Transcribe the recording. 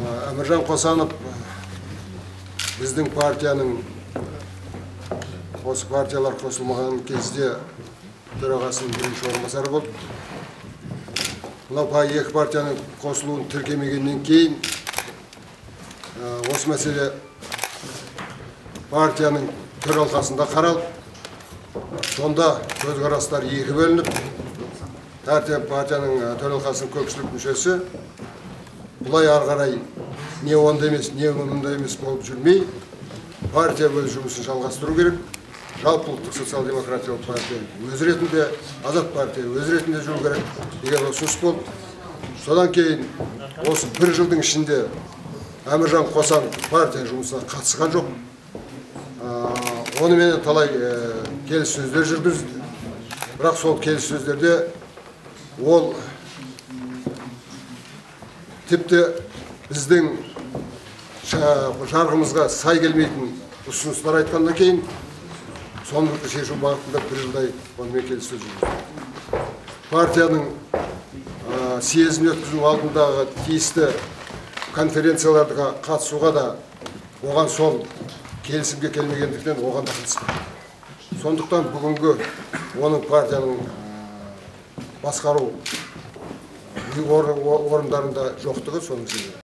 Әміржан Қосанов біздің партияның осы партиялар қосылмаған кезде төрағасының бірінші орынбасары болды. Мынау екі партияның қосылуын тіркемегеннен кейін осы мәселе партияның төралқасында қаралып, сонда көзқарастар екі бөлініп, партияның төралқасының көпшілік мүшесі бұлай ары қарай не онда емес, не мұнда емес болып жүрмей, партия өз жұмысын жалғастыру керек. Жалпы ұлттық социал-демократиялық партия өз ретінде, азат партия өз ретінде жүру керек деген ұсыныс болды. Содан кейін осы бір жылдың ішінде Әміржан Қосанов партия жұмысына қатысқан жоқ. Онымен талай келіссөздер жүргізді. Бірақ сол келіссөздерде ол тіпті біздің жарғымызға сай келмейтін ұсыныстар айтқаннан кейін соны шешу бағытында бір жылдай онымен келіссөз жүргізді. Партияның съезін өткізу алдындағы тиісті конференцияларға қатысуға да оған сол келісімге келмегендіктен оған да қатыспады. Сондықтан бүгінгі оның партияның басқару орындарында жоқтығы соның себебі.